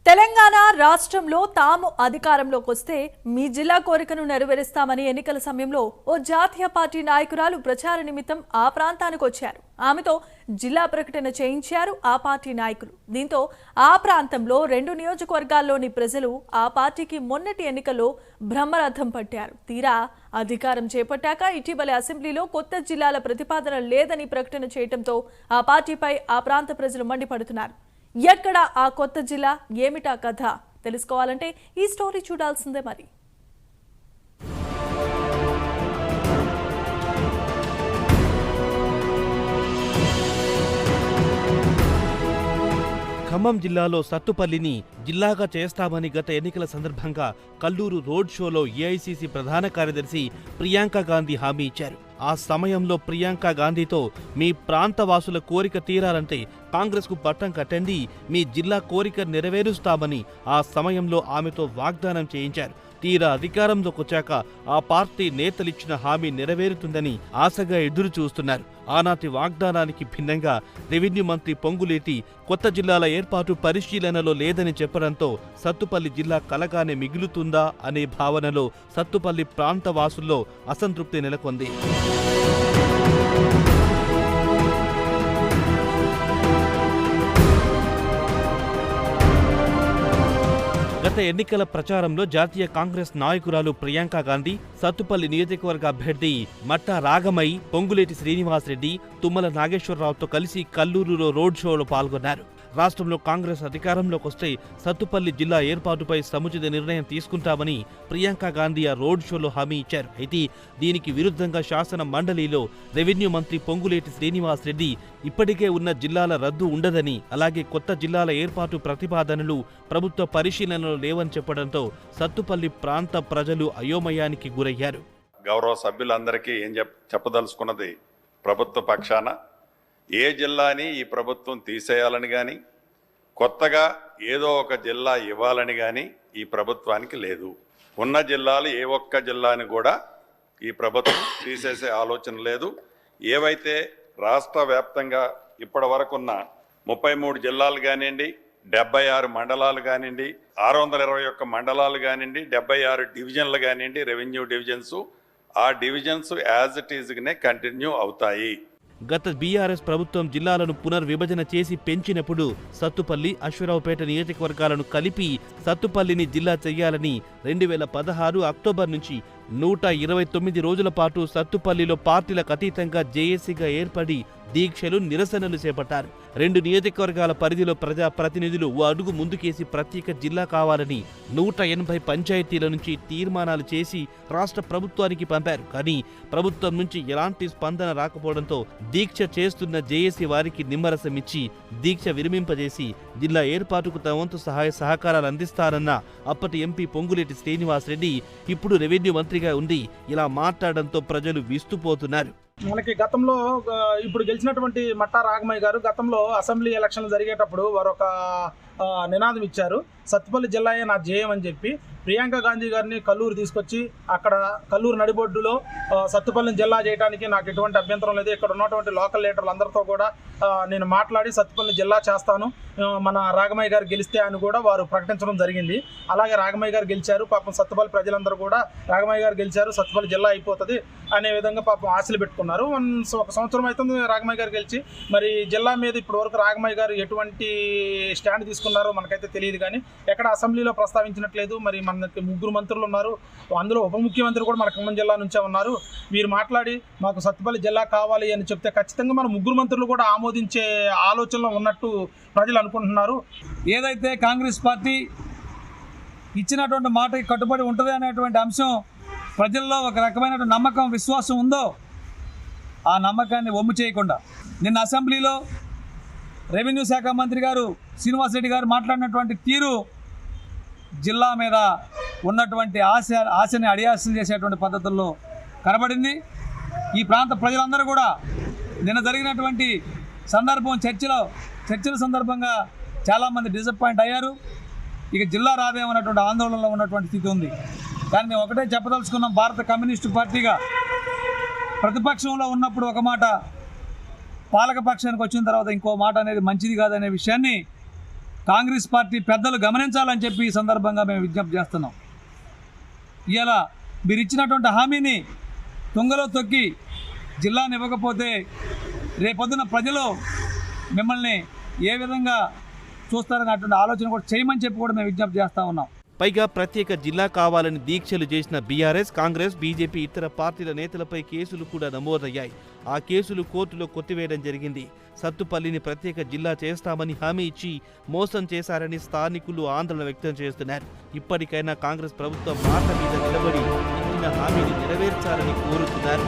తెలంగాణ రాష్ట్రంలో తాము అధికారంలోకి వస్తే మీ జిల్లా కోరికను నెరవేరుస్తామని ఎన్నికల సమయంలో ఓ జాతీయ పార్టీ నాయకురాలు ప్రచార నిమిత్తం ఆ ప్రాంతానికి వచ్చారు. ఆమెతో జిల్లా ప్రకటన చేయించారు ఆ పార్టీ నాయకులు. దీంతో ఆ ప్రాంతంలో 2 నియోజకవర్గాల్లోని ప్రజలు ఆ పార్టీకి మొన్నటి ఎన్నికల్లో బ్రహ్మరథం పట్టారు. తీరా అధికారం చేపట్టాక ఇటీవల అసెంబ్లీలో కొత్త జిల్లాల ప్రతిపాదన లేదని ప్రకటన చేయడంతో ఆ పార్టీపై ఆ ప్రాంత ప్రజలు మండిపడుతున్నారు. ఎక్కడ ఆ కొత్త జిల్లా, ఏమిటా కథ తెలుసుకోవాలంటే ఈ స్టోరీ చూడాల్సిందే. మరి ఖమ్మం జిల్లాలో సత్తుపల్లిని జిల్లాగా చేస్తామని గత ఎన్నికల సందర్భంగా కల్లూరు రోడ్ షోలో ఏఐసీసీ ప్రధాన కార్యదర్శి ప్రియాంక గాంధీ హామీ ఇచ్చారు. ఆ సమయంలో ప్రియాంక గాంధీతో మీ ప్రాంతవాసుల కోరిక తీరాలంటే కాంగ్రెస్కు పట్టం కట్టండి, మీ జిల్లా కోరిక నెరవేరుస్తామని ఆ సమయంలో ఆమెతో వాగ్దానం చేయించారు. తీరా అధికారంలోకి వచ్చాక ఆ పార్టీ నేతలిచ్చిన హామీ నెరవేరుతుందని ఆశగా ఎదురు చూస్తున్నారు. ఆనాటి వాగ్దానానికి భిన్నంగా రెవెన్యూ మంత్రి పొంగులేటి కొత్త జిల్లాల ఏర్పాటు పరిశీలనలో లేదని చెప్పడంతో సత్తుపల్లి జిల్లా కలగానే మిగులుతుందా అనే భావనలో సత్తుపల్లి ప్రాంత వాసుల్లో అసంతృప్తి నెలకొంది. గత ఎన్నికల ప్రచారంలో జాతీయ కాంగ్రెస్ నాయకురాలు ప్రియాంక గాంధీ, సత్తుపల్లి నియోజకవర్గ అభ్యర్థి మట్టా రాగమై, పొంగులేటి శ్రీనివాసరెడ్డి, తుమ్మల నాగేశ్వరరావుతో కలిసి కల్లూరులో రోడ్ షోలో పాల్గొన్నారు. రాష్ట్రంలో కాంగ్రెస్ అధికారంలోకి వస్తే సత్తుపల్లి జిల్లా ఏర్పాటుపై సముచిత నిర్ణయం తీసుకుంటామని ప్రియాంక గాంధీ ఆ రోడ్ షోలో హామీ ఇచ్చారు. అయితే దీనికి విరుద్ధంగా శాసన మండలిలో రెవెన్యూ మంత్రి పొంగులేటి శ్రీనివాసరెడ్డి ఇప్పటికే ఉన్న జిల్లాల రద్దు ఉండదని, అలాగే కొత్త జిల్లాల ఏర్పాటు ప్రతిపాదనలు ప్రభుత్వ పరిశీలనలో లేవని చెప్పడంతో సత్తుపల్లి ప్రాంత ప్రజలు అయోమయానికి గురయ్యారు. గౌరవ సభ్యులందరికీ ఏం చెప్పదలుచుకున్నది, ప్రభుత్వ పక్షాన ఏ జిల్లాని ఈ ప్రభుత్వం తీసేయాలని కానీ కొత్తగా ఏదో ఒక జిల్లా ఇవ్వాలని కానీ ఈ ప్రభుత్వానికి లేదు. ఉన్న జిల్లాలు ఏ ఒక్క జిల్లాని కూడా ఈ ప్రభుత్వం తీసేసే ఆలోచన లేదు. ఏవైతే రాష్ట్ర వ్యాప్తంగా ఇప్పటి వరకున్న 33 జిల్లాలు కానివ్వండి, 76 మండలాలు కానివ్వండి, 621 మండలాలు కానివ్వండి, 76 డివిజన్లు కానివ్వండి, రెవెన్యూ డివిజన్స్, ఆ డివిజన్స్ యాజ్ ఇట్ ఈజ్గానే కంటిన్యూ అవుతాయి. గత బీఆర్ఎస్ ప్రభుత్వం జిల్లాలను పునర్విభజన చేసి పెంచినప్పుడు సత్తుపల్లి, అశ్వరావుపేట నియోజకవర్గాలను కలిపి సత్తుపల్లిని జిల్లా చెయ్యాలని 2016 అక్టోబర్ నుంచి 129 రోజుల పాటు సత్తుపల్లిలో పార్టీలకు అతీతంగా జేఏసీగా ఏర్పడి దీక్షలు, నిరసనలు చేపట్టారు. 2 నియోజకవర్గాల పరిధిలో ప్రజా ప్రతినిధులు ఓ అడుగు ముందుకేసి ప్రత్యేక జిల్లా కావాలని 180 పంచాయతీల నుంచి తీర్మానాలు చేసి రాష్ట్ర ప్రభుత్వానికి పంపారు. కానీ ప్రభుత్వం నుంచి ఎలాంటి స్పందన రాకపోవడంతో దీక్ష చేస్తున్న జేఏసీ వారికి నిమ్మరసం ఇచ్చి దీక్ష విరమింపజేసి జిల్లా ఏర్పాటుకు తమ వంతు సహాయ సహకారాలు అందిస్తారన్న అప్పటి ఎంపీ పొంగులేటి శ్రీనివాసరెడ్డి ఇప్పుడు రెవెన్యూ మంత్రిగా ఉండి ఇలా మాట్లాడడంతో ప్రజలు విస్తుపోతున్నారు. మనకి గతంలో ఇప్పుడు గెలిచినటువంటి మట్టా రాగమయ్య గారు గతంలో అసెంబ్లీ ఎలక్షన్లు జరిగేటప్పుడు వారు ఒక నినాదం ఇచ్చారు, సత్తుపల్లి జిల్లాయే నా జేయం అని చెప్పి. ప్రియాంక గాంధీ గారిని కల్లూరు తీసుకొచ్చి అక్కడ కల్లూరు నడిబొడ్డులో సత్తుపల్లిని జిల్లా చేయడానికి నాకు ఎటువంటి అభ్యంతరం లేదు. ఇక్కడ ఉన్నటువంటి లోకల్ లీడర్లు అందరితో కూడా నేను మాట్లాడి సత్తుపల్లి జిల్లా చేస్తాను, మన రాగమయ్య గారు గెలిస్తే అని కూడా వారు ప్రకటించడం జరిగింది. అలాగే రాగమయ్య గారు గెలిచారు. పాపం సత్తుపల్లి ప్రజలందరూ కూడా రాగమయ్య గారు గెలిచారు, సత్తుపల్లి జిల్లా అయిపోతుంది అనే విధంగా పాపం ఆశలు పెట్టుకున్నారు. 1 సంవత్సరం అవుతుంది రాగమయ్య గారు గెలిచి. మరి జిల్లా మీద ఇప్పటి వరకు రాగమయ్య గారు ఎటువంటి స్టాండ్ తీసుకున్నారో మనకైతే తెలియదు. కానీ ఎక్కడ అసెంబ్లీలో ప్రస్తావించినట్లేదు. మరి మనకి 3 మంత్రులు ఉన్నారు, అందులో ఉప ముఖ్యమంత్రి కూడా మన ఖమ్మం జిల్లా నుంచే ఉన్నారు. వీరు మాట్లాడి మాకు సత్తుపల్లి జిల్లా కావాలి అని చెప్తే ఖచ్చితంగా మన 3 మంత్రులు కూడా ఆమోదించే ఆలోచనలో ఉన్నట్టు ప్రజలు అనుకుంటున్నారు. ఏదైతే కాంగ్రెస్ పార్టీ ఇచ్చినటువంటి మాటకి కట్టుబడి ఉంటుంది అనేటువంటి అంశం ప్రజల్లో ఒక రకమైన నమ్మకం, విశ్వాసం ఉందో ఆ నమ్మకాన్ని వమ్ము చేయకుండా నిన్న అసెంబ్లీలో రెవెన్యూ శాఖ మంత్రి గారు శ్రీనివాసరెడ్డి గారు మాట్లాడినటువంటి తీరు జిల్లా మీద ఉన్నటువంటి ఆశని అడియాసలు చేసేటువంటి పద్ధతుల్లో కనబడింది. ఈ ప్రాంత ప్రజలందరూ కూడా నిన్న జరిగినటువంటి చర్చల సందర్భంగా చాలామంది డిసప్పాయింట్ అయ్యారు. ఇక జిల్లా రాదేమన్నటువంటి ఆందోళనలో ఉన్నటువంటి స్థితి ఉంది. కానీ మేము ఒకటే చెప్పదలుచుకున్నాం, భారత కమ్యూనిస్టు పార్టీగా ప్రతిపక్షంలో ఉన్నప్పుడు ఒక మాట, పాలక పక్షానికి వచ్చిన తర్వాత ఇంకో మాట అనేది మంచిది కాదనే విషయాన్ని కాంగ్రెస్ పార్టీ పెద్దలు గమనించాలని చెప్పి ఈ సందర్భంగా మేము విజ్ఞప్తి చేస్తున్నాం. ఇవాళ మీరు ఇచ్చినటువంటి హామీని తుంగలో తొక్కి జిల్లాని ఇవ్వకపోతే రేపొద్దున ప్రజలు మిమ్మల్ని ఏ విధంగా చూస్తారనేటువంటి ఆలోచన కూడా చేయమని చెప్పి కూడా మేము విజ్ఞప్తి చేస్తూ ఉన్నాం. పైగా ప్రత్యేక జిల్లా కావాలని దీక్షలు చేసిన బీఆర్ఎస్, కాంగ్రెస్, బీజేపీ ఇతర పార్టీల నేతలపై కేసులు కూడా నమోదయ్యాయి. ఆ కేసులు కోర్టులో కొట్టివేయడం జరిగింది. సత్తుపల్లిని ప్రత్యేక జిల్లా చేస్తామని హామీ ఇచ్చి మోసం చేశారని స్థానికులు ఆందోళన వ్యక్తం చేస్తున్నారు. ఇప్పటికైనా కాంగ్రెస్ ప్రభుత్వం మాట మీద నిలబడి ఇచ్చిన హామీని నెరవేర్చాలని కోరుతున్నారు.